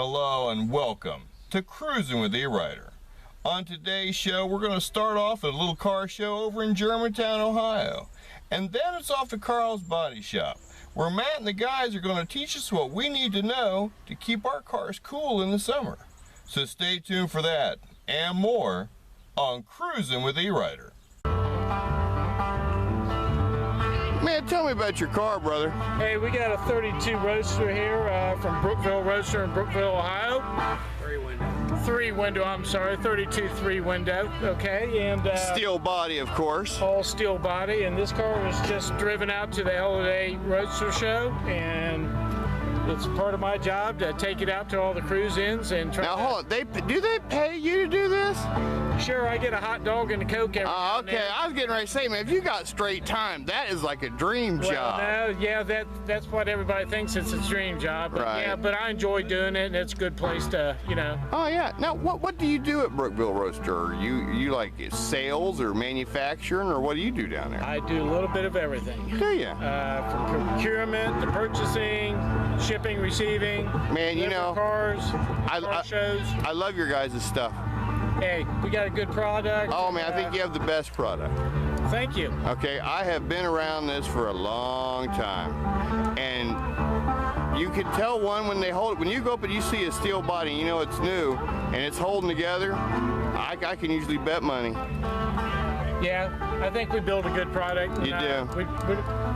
Hello and welcome to Cruising with E-Rider. On today's show, we're going to start off at a little car show over in Germantown, Ohio. And then it's off to Carl's Body Shop, where Matt and the guys are going to teach us what we need to know to keep our cars cool in the summer. So stay tuned for that and more on Cruising with E-Rider. Man, tell me about your car, brother. Hey, we got a 32 Roadster here from Brookville Roadster in Brookville, Ohio. Three window, I'm sorry, 32 three window, okay, and steel body, of course. All steel body, and this car was just driven out to the LA Roadster show, and it's part of my job to take it out to all the cruise-ins and try. Now hold on, do they pay you to do this? Sure, I get a hot dog and a Coke every now and okay, then. I was getting ready to say, man, if you got straight time, that is like a dream job. No, yeah, that's what everybody thinks, it's a dream job. But right. Yeah, but I enjoy doing it, and it's a good place to, you know. Oh yeah. Now, what do you do at Brookville Roadster? You like sales or manufacturing, or what do you do down there? I do a little bit of everything. Do you? From procurement to purchasing, shipping, receiving. Man, you know, car shows. I love your guys' stuff. Hey, we got a good product. Oh man, I think you have the best product. Thank you. Okay, I have been around this for a long time, and you can tell one when they hold it. When you go up and you see a steel body, you know it's new, and it's holding together. I can usually bet money. Yeah, I think we build a good product. You do. We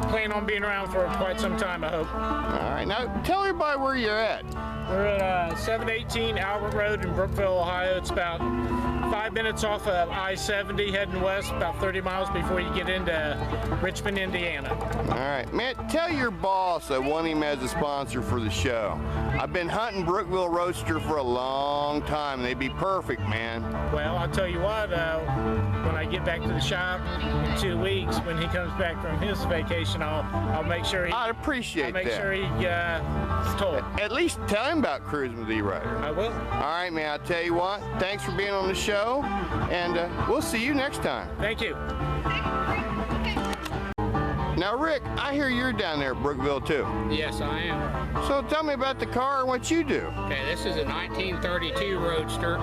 plan on being around for quite some time, I hope. All right, now tell everybody where you're at. We're at 718 Albert Road in Brookville, Ohio. It's about 5 minutes off of I-70 heading west, about 30 miles before you get into Richmond, Indiana. All right, man, tell your boss I want him as a sponsor for the show. I've been hunting Brookville Roadster for a long time. They'd be perfect, man. Well, I'll tell you what, when I get back to the shop in 2 weeks, when he comes back from his vacation, I'll make sure I'd appreciate that. I'll make sure he's told. At least tell him about Cruising with E-Rider. I will. All right, man, I'll tell you what, thanks for being on the show, and we'll see you next time. Thank you. Now, Rick, I hear you're down there at Brookville, too. Yes, I am. So tell me about the car and what you do. Okay, this is a 1932 Roadster.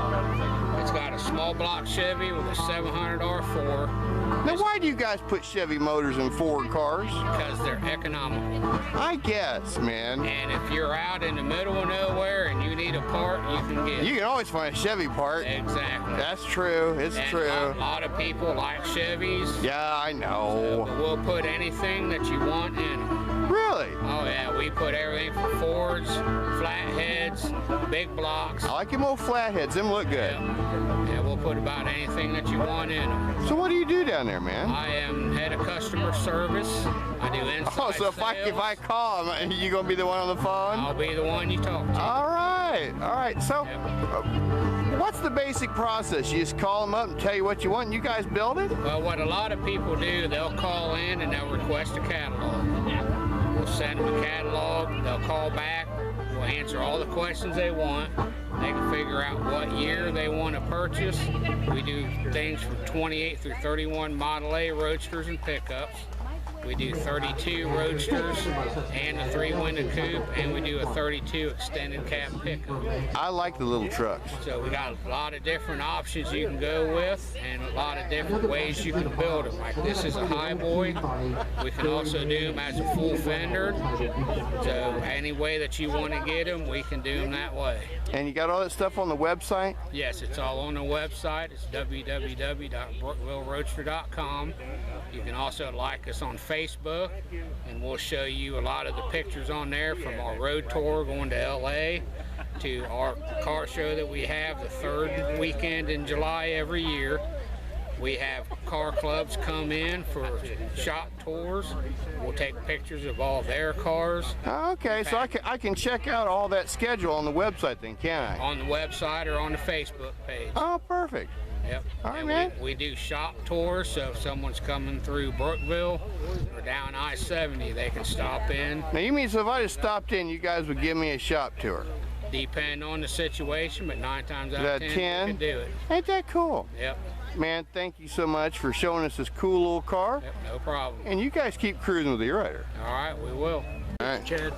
It's got a small block Chevy with a 700 R4. Now, why do you guys put Chevy motors in Ford cars? Because they're economical. I guess, man. And if you're out in the middle of nowhere and you need a part, you can get it. You can always find a Chevy part. Exactly. That's true. It's true. A lot of people like Chevys. Yeah, I know. So we'll put anything that you want in them. Really? Oh yeah, we put everything from Fords, flatheads, big blocks. I like them old flatheads. Them look good. Yeah, we'll put about anything that you want in them. So what do you do down there, man? I am head of customer service. I do inside Oh, so if I call, you gonna be the one on the phone? I'll be the one you talk to. All right. So, what's the basic process? You just call them up and tell you what you want, and you guys build it? Well, what a lot of people do, they'll call in and they'll request a catalog. We'll send them a catalog. They'll call back. We'll answer all the questions they want. They can figure out what year they want to purchase. We do things from 28 through 31 Model A Roadsters and pickups. We do 32 Roadsters and a 3-window coupe, and we do a 32 extended cab pickup. I like the little trucks. So we got a lot of different options you can go with, and a lot of different ways you can build them. Like this is a high boy. We can also do them as a full fender. So any way that you want to get them, we can do them that way. And you got all that stuff on the website? Yes, it's all on the website. It's www.brookvilleroadster.com. You can also like us on Facebook, and we'll show you a lot of the pictures on there from our road tour going to LA to our car show that we have the third weekend in July every year. We have car clubs come in for shop tours. We'll take pictures of all their cars. Okay, so I can check out all that schedule on the website then, can I? On the website or on the Facebook page. Oh, perfect. Yep. All right, and man. We do shop tours, so if someone's coming through Brookville or down I-70, they can stop in. Now you mean so if I just stopped in, you guys would give me a shop tour? Depend on the situation, but 9 times out of 10, you can do it. Ain't that cool? Yep. Man, thank you so much for showing us this cool little car. Yep, no problem. And you guys keep cruising with the E-Rider. All right, we will. All right. Chad.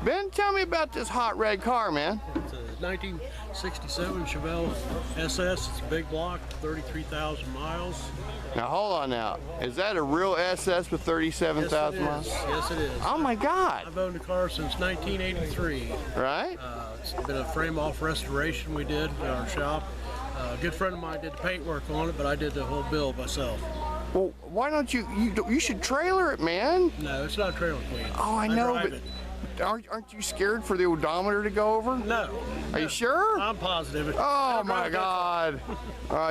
Ben, tell me about this hot red car, man. It's a 1967 Chevelle SS. It's a big block, 33,000 miles. Now hold on now. Is that a real SS with 37,000 miles? Yes, it is. Oh my God. I've owned the car since 1983. Right? It's been a frame-off restoration we did at our shop. A good friend of mine did the paint work on it, but I did the whole build myself. Well, why don't you should trailer it, man. No, it's not trailer queen. Oh, I know, drive but it. aren't you scared for the odometer to go over? No. Are you sure? I'm positive. Oh my God.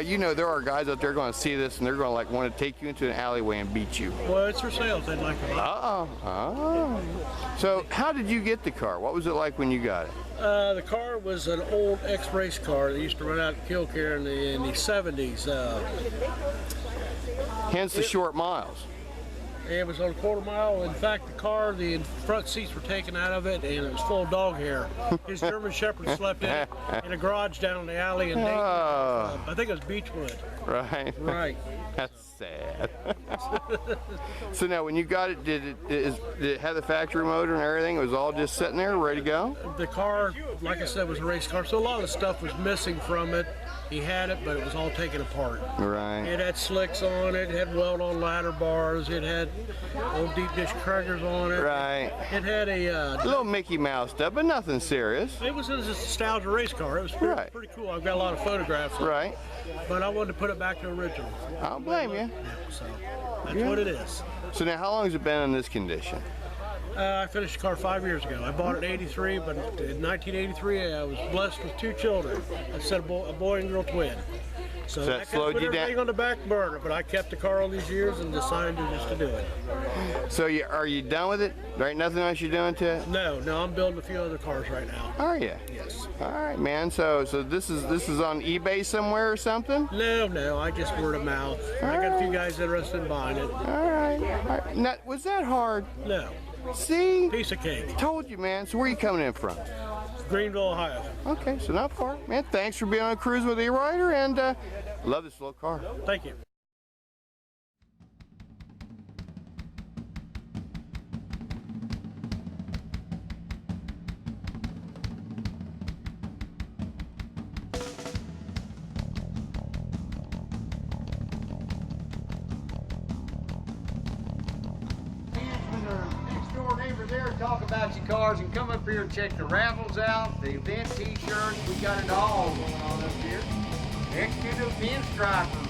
You know there are guys out there going to see this and they're going to like want to take you into an alleyway and beat you. Well, it's for sale if they'd like to buy it. Oh. So how did you get the car? What was it like when you got it? The car was an old ex-race car that used to run out of Killcare in the 70s. Hence the short miles. It was on a quarter mile. In fact, the front seats were taken out of it, and it was full of dog hair. His German Shepherd slept in a garage down in the alley in Dayton. Oh. I think it was Beechwood. Right. Right. That's sad. So now, when you got it, did it have the factory motor and everything? It was all just sitting there, ready to go? The car, like I said, was a race car, so a lot of the stuff was missing from it. He had it, but it was all taken apart. Right. It had slicks on it, it had weld-on ladder bars, it had old deep dish crackers on it. Right. It had A little Mickey Mouse stuff, but nothing serious. It was just a nostalgia race car. It was pretty cool. I've got a lot of photographs of it. Right. But I wanted to put it back to original. I don't blame you. So that's what it is. So now, how long has it been in this condition? I finished the car 5 years ago. I bought it in '83, but in 1983 I was blessed with 2 children. I said a boy and girl twin. So that slowed put you everything down? on the back burner, but I kept the car all these years and decided just to do it. So are you done with it? There ain't nothing else you're doing to it? No, I'm building a few other cars right now. Are you? Yes. All right, man. So this is on eBay somewhere or something? No, I just word of mouth. I got a few guys interested in buying it. All right. Now, was that hard? No, See? piece of cake. Told you, man. So where are you coming in from? Greenville, Ohio. Okay, so not far. Man, thanks for being on a cruise with E-Rider, and love this little car. Thank you. Talk about your cars and come up here and check the raffles out, the event t-shirts. We got it all going on up here. Executive pinstripers.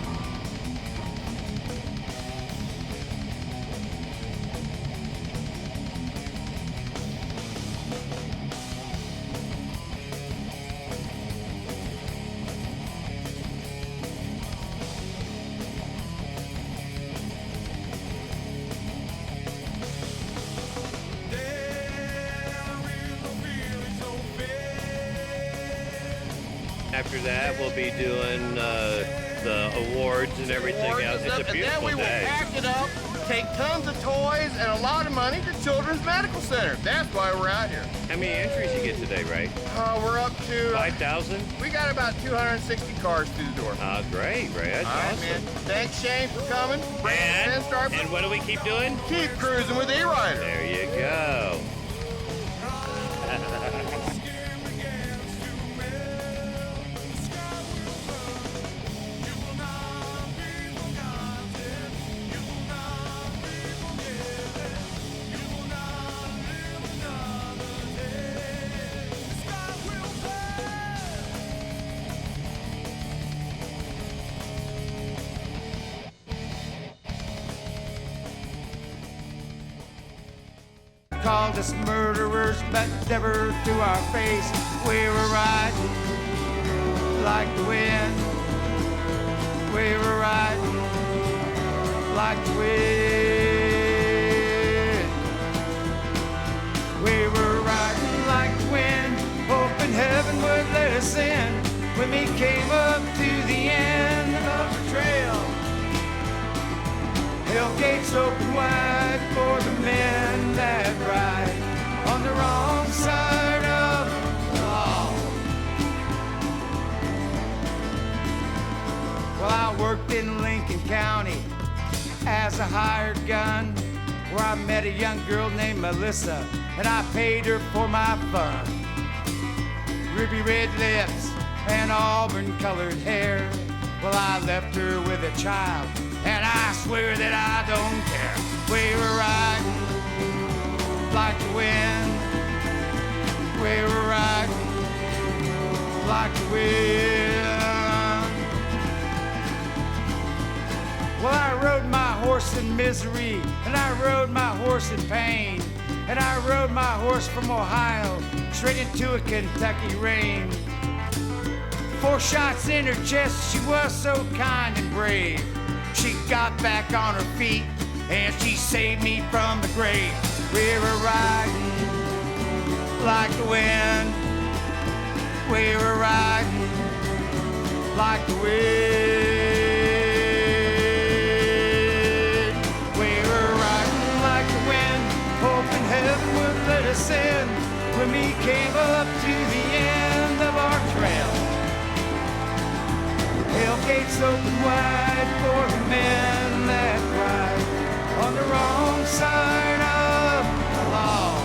After that, we'll be doing the awards and everything else. It's a beautiful and then we will day. pack it up, take tons of toys and a lot of money to Children's Medical Center. That's why we're out here. How many entries you get today, Ray? We're up to 5,000? we got about 260 cars through the door. Great, Ray. That's All right, awesome. man. Thanks, Shane, for coming. And what do we keep doing? Keep cruising with E-Rider. There you go. Called us murderers, but never to our face. We were riding like the wind. We were riding like the wind. We were riding like the wind, hoping heaven would let us in. When we came up to the end of the trail, hell gates open wide for the men that ride on the wrong side of the law. Well, I worked in Lincoln County as a hired gun. where I met a young girl named Melissa, and I paid her for my fun. Ruby red lips and auburn colored hair. Well, I left her with a child, and I swear that I don't care. We were riding like the wind. We were riding like the wind. Well, I rode my horse in misery, and I rode my horse in pain, and I rode my horse from Ohio straight into a Kentucky rain. 4 shots in her chest, she was so kind and brave. She got back on her feet, and she saved me from the grave. We were riding like the wind. We were riding like the wind. We were riding like the wind, hoping heaven would let us in. When we came up to the end of our trail, hell gates open wide for the men that ride on the wrong side of the law.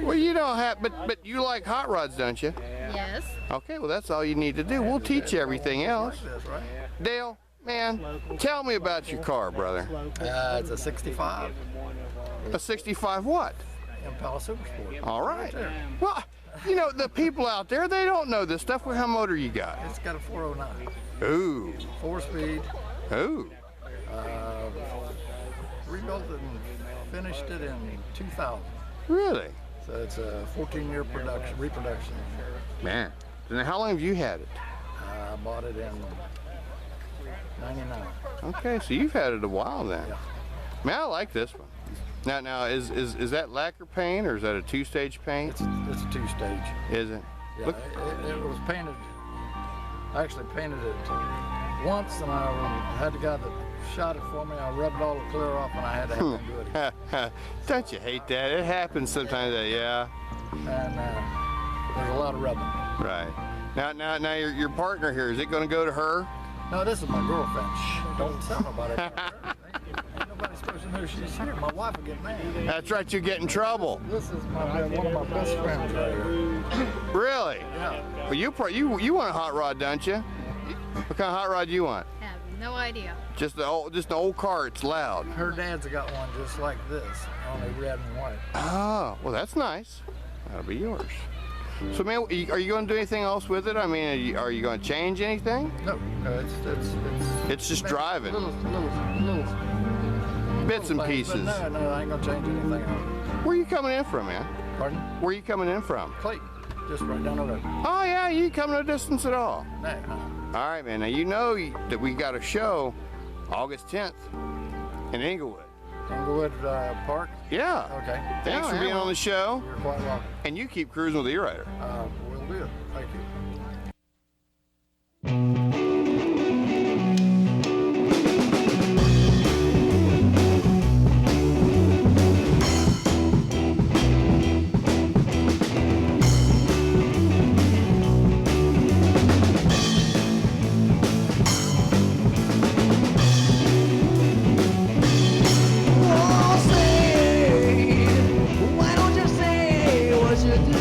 Well, you don't have, but you like hot rods, don't you? Yes. Okay, well, that's all you need to do. We'll teach you everything else. Dale, man, tell me about your car, brother. It's a 65 A 65 what? Impala Super Sport. All right. Well, you know, the people out there, they don't know this stuff. What kind of motor you got? It's got a 409. Ooh. 4-speed. Ooh. Rebuilt it and finished it in 2000. Really? So it's a 14-year reproduction. Man. And how long have you had it? I bought it in 99. Okay, so you've had it a while then. Yeah. Man, I like this one. Now, is that lacquer paint or is that a 2-stage paint? It's a 2-stage. Is it? Yeah, Look. it was painted. I actually painted it once, and I had the guy that shot it for me. I rubbed all the clear off, and I had to have him do it again. Don't you hate that? It happens sometimes. Yeah. And there's a lot of rubbing. Right. Now, your partner here, is it going to go to her? No, this is my girlfriend. Shh, don't tell nobody. Ain't nobody supposed to know she's here. My wife will get mad. That's right. You get in trouble. This is one of my best friends right here. Really? Yeah. Well, you want a hot rod, don't you? What kind of hot rod do you want? I have no idea. Just an old car. It's loud. Her dad's got one just like this, only red and white. Oh, well, that's nice. That'll be yours. So, man, are you going to do anything else with it? I mean, are you going to change anything? No, It's just driving. Little Bits and things, pieces. but no, I ain't gonna change anything. Where are you coming in from, man? Pardon? Where are you coming in from? Clayton, just right down the road. Oh, yeah, you come no distance at all. No. All right, man. Now, you know that we got a show August 10th in Inglewood. Inglewood Park? Yeah. Okay. Thanks for being on the show. You're quite welcome. And you keep cruising with the E-Rider. We'll do it. Thank you. Why don't you say what you do?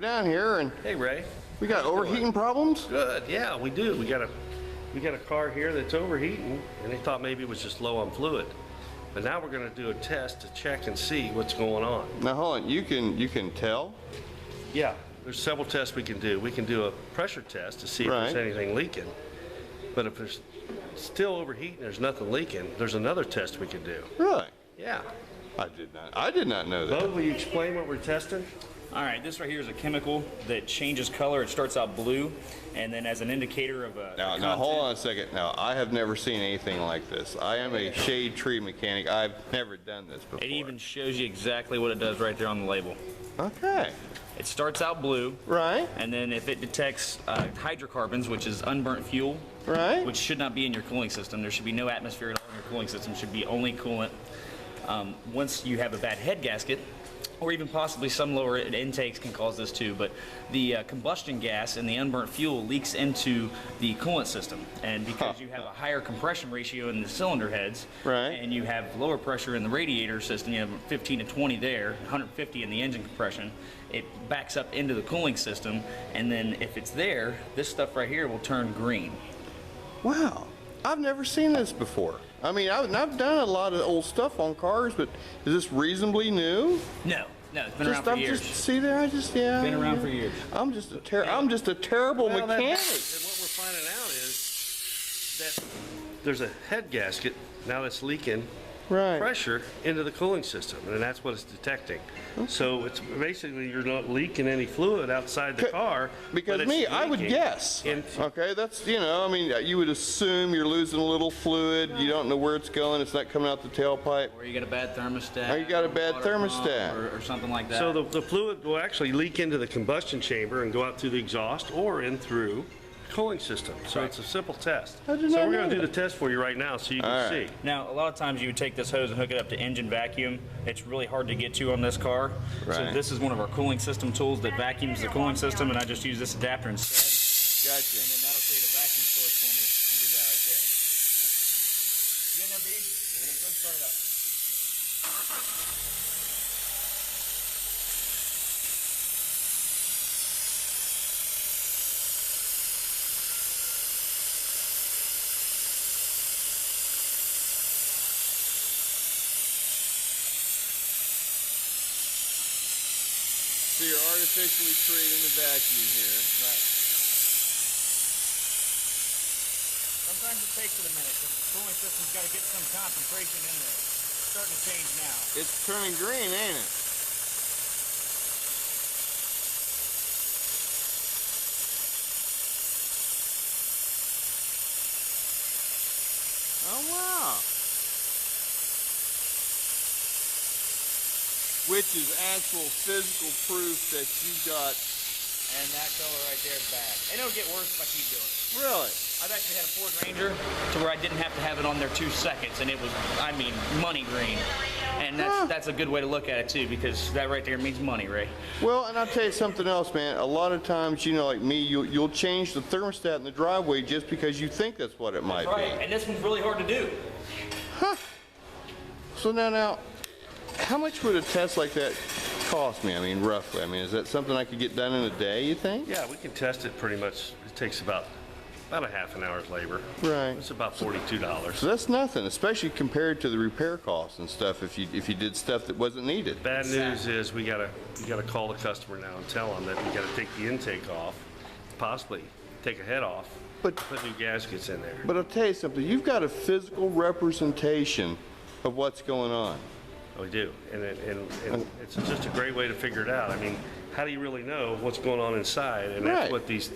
down here and Hey, Ray. we got overheating problems. Good. Yeah, we do. We got a car here that's overheating, and they thought maybe it was just low on fluid. But now we're going to do a test to check and see what's going on. Now hold on, you can tell? Yeah, there's several tests we can do. We can do a pressure test to see if there's anything leaking. But if there's still overheating, there's nothing leaking, there's another test we can do. Really? Yeah. I did not know that. Bo, will you explain what we're testing? All right, this right here is a chemical that changes color. It starts out blue, and then as an indicator of a Now hold on a second. Now, I have never seen anything like this. I am a shade tree mechanic. I've never done this before. It even shows you exactly what it does right there on the label. Okay. It starts out blue. Right. And then if it detects hydrocarbons, which is unburnt fuel, right, which should not be in your cooling system. There should be no atmosphere at all in your cooling system. It should be only coolant. Once you have a bad head gasket, or even possibly some lower intakes can cause this too, but the combustion gas and the unburnt fuel leaks into the coolant system. And because you have a higher compression ratio in the cylinder heads, and you have lower pressure in the radiator system, you have 15 to 20 there, 150 in the engine compression, it backs up into the cooling system, and then if it's there, this stuff right here will turn green. Wow. I've never seen this before. I mean, I've done a lot of old stuff on cars, but is this reasonably new? No, it's been around for years. See there, Been around for years. I'm just a terrible mechanic. And what we're finding out is that there's a head gasket now that's leaking pressure into the cooling system, and that's what it's detecting. So it's basically you're not leaking any fluid outside the car. Because I would guess. Okay, that's, I mean, you would assume you're losing a little fluid. You don't know where it's going. It's not coming out the tailpipe. Or you got a bad thermostat. Or you got a bad thermostat. Or something like that. So the fluid will actually leak into the combustion chamber and go out through the exhaust or in through cooling system. So it's a simple test. So we're going to do the test for you right now so you can see. Now, a lot of times you would take this hose and hook it up to engine vacuum. It's really hard to get to on this car. So this is one of our cooling system tools that vacuums the cooling system, and I just use this adapter instead. Gotcha. And then that'll create a vacuum source for me and do that right there. You in there, B? Go start it up. So you're artificially creating the vacuum here. Right. Sometimes it takes it a minute because the cooling system's got to get some concentration in there. It's starting to change now. It's turning green, ain't it? Oh, wow. Which is actual physical proof that you got. And that color right there is bad. And it'll get worse if I keep doing it. Really? I've actually had a Ford Ranger to where I didn't have to have it on there 2 seconds, and it was, I mean, money green. And that's a good way to look at it too, because that right there means money, Ray. Well, and I'll tell you something else, man. A lot of times, like me, you'll change the thermostat in the driveway just because you think that's what it might be. And this one's really hard to do. Huh. So now, how much would a test like that cost me? I mean, roughly. I mean, is that something I could get done in a day, you think? Yeah, we can test it pretty much. It takes about a half an hour's labor. Right. It's about $42. So that's nothing, especially compared to the repair costs and stuff if you did stuff that wasn't needed. Bad news is we gotta call the customer now and tell them that we gotta take the intake off, possibly take a head off, put new gaskets in there. But I'll tell you something. You've got a physical representation of what's going on. We do, and it's just a great way to figure it out. I mean, how do you really know what's going on inside? And that's what these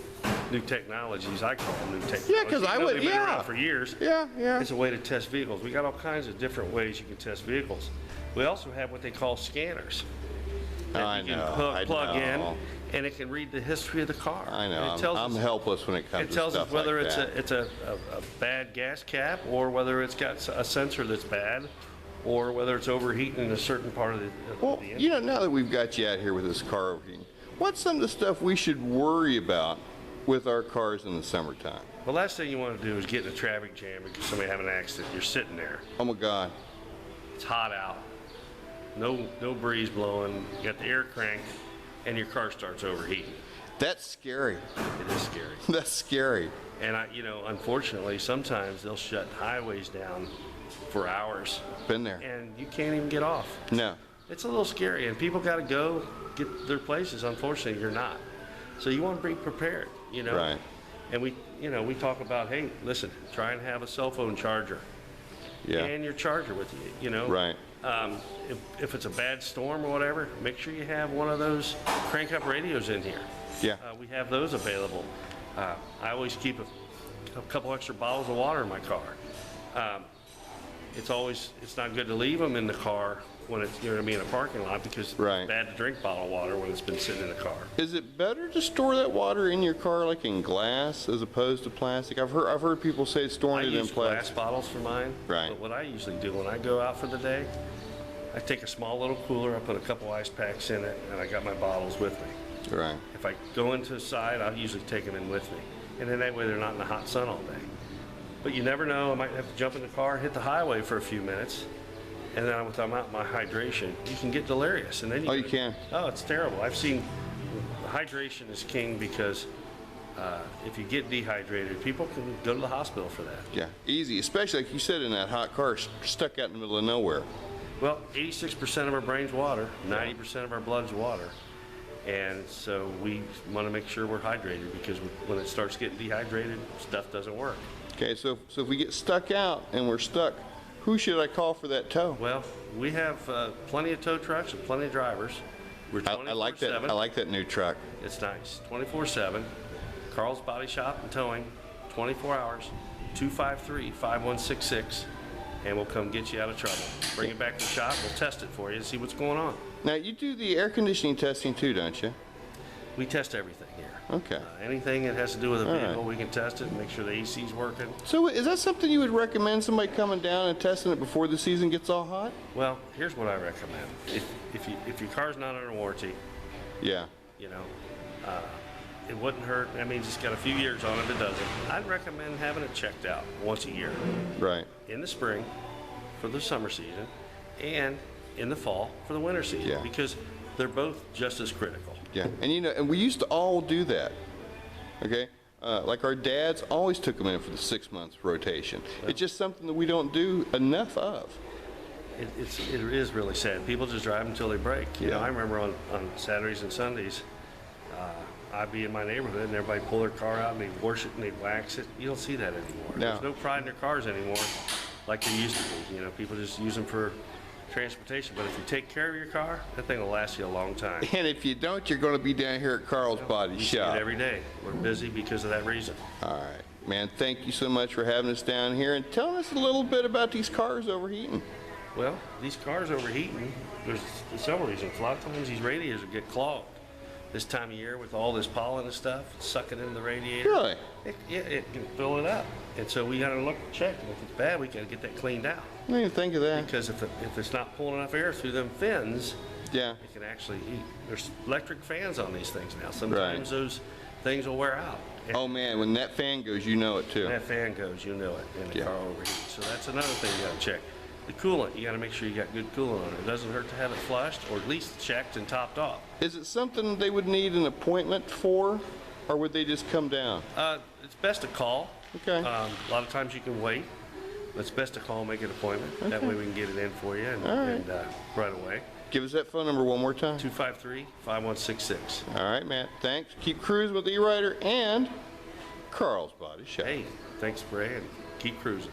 new technologies, I call them new technologies. Yeah, because I would, they've been around for years. Yeah. It's a way to test vehicles. We got all kinds of different ways you can test vehicles. We also have what they call scanners that you can plug in, and it can read the history of the car. I know. I'm helpless when it comes to stuff like that. It tells us whether it's a bad gas cap or whether it's got a sensor that's bad, or whether it's overheating in a certain part of the engine. Now that we've got you out here with this car overheating, what's some of the stuff we should worry about with our cars in the summertime? The last thing you want to do is get in a traffic jam because somebody have an accident. You're sitting there. Oh my God. It's hot out. No breeze blowing. You got the air cranked and your car starts overheating. That's scary. It is scary. That's scary. And unfortunately, sometimes they'll shut highways down for hours. Been there. And you can't even get off. No. It's a little scary, and people got to go get their places. Unfortunately, you're not. So you want to be prepared, Right. And we talk about, hey, listen, try and have a cell phone charger. Yeah. And your charger with you, Right. If it's a bad storm or whatever, make sure you have one of those crank up radios in here. Yeah. We have those available. I always keep a couple extra bottles of water in my car. It's not good to leave them in the car when it's in a parking lot, because it's bad to drink bottled water when it's been sitting in the car. Is it better to store that water in your car like in glass as opposed to plastic? I've heard people say storing it in plastic. I use glass bottles for mine. Right. But what I usually do when I go out for the day, I take a small little cooler, I put a couple ice packs in it, and I got my bottles with me. Right. If I go into the side, I'll usually take them in with me. And then that way they're not in the hot sun all day. But you never know, I might have to jump in the car, hit the highway for a few minutes, and then with I'm out my hydration, you can get delirious. And then you can? Oh, it's terrible. I've seen hydration is king, because if you get dehydrated, people can go to the hospital for that. Yeah, easy, especially like you said, in that hot car stuck out in the middle of nowhere. Well, 86% of our brain's water, 90% of our blood's water. And so we want to make sure we're hydrated, because when it starts getting dehydrated, stuff doesn't work. Okay, so if we get stuck out and we're stuck, who should I call for that tow? Well, we have plenty of tow trucks and plenty of drivers. We're 24/7. I like that new truck. It's nice. 24/7. Carl's Body Shop and Towing, 24 hours, 253-5166, and we'll come get you out of trouble. Bring it back to the shop. We'll test it for you and see what's going on. Now, you do the air conditioning testing too, don't you? We test everything here. Okay. Anything that has to do with a vehicle, we can test it and make sure the AC's working. So is that something you would recommend somebody coming down and testing it before the season gets all hot? Well, here's what I recommend. If your car's not under warranty, yeah, it wouldn't hurt. I mean, it's got a few years on it. It doesn't. I'd recommend having it checked out once a year. Right. In the spring for the summer season, and in the fall for the winter season. Yeah. Because they're both just as critical. Yeah, and and we used to all do that, okay? Like our dads always took them in for the 6 months rotation. Well, it's just something that we don't do enough of. It is really sad. People just drive until they break. You know, I remember on Saturdays and Sundays, I'd be in my neighborhood and everybody pull their car out and they'd wash it and they'd wax it. You don't see that anymore. No. There's no pride in their cars anymore like there used to be. People just use them for transportation, but if you take care of your car, that thing will last you a long time. And if you don't, you're going to be down here at Carl's Body Shop. See it every day. We're busy because of that reason. All right, man, thank you so much for having us down here and telling us a little bit about these cars overheating. Well, these cars overheating, there's several reasons. A lot of times these radiators will get clogged. This time of year with all this pollen and stuff, sucking into the radiator. Really? It can fill it up. And so we got to look and check. And if it's bad, we got to get that cleaned out. I didn't even think of that. Because if it's not pulling enough air through them fins, yeah, it can actually eat. There's electric fans on these things now. Sometimes those things will wear out. And oh man, when that fan goes, you know it too. when that fan goes, you know it, and the car overheats. So that's another thing you got to check. The coolant, you got to make sure you got good coolant on it. It doesn't hurt to have it flushed or at least checked and topped off. Is it something they would need an appointment for, or would they just come down? It's best to call. Okay. A lot of times you can wait. But it's best to call and make an appointment. Okay. That way we can get it in for you and right away. Give us that phone number one more time. 253-5166. All right, Matt. Thanks. Keep cruising with E-Rider and Carl's Body Shop. Hey, thanks, Bray, and keep cruising.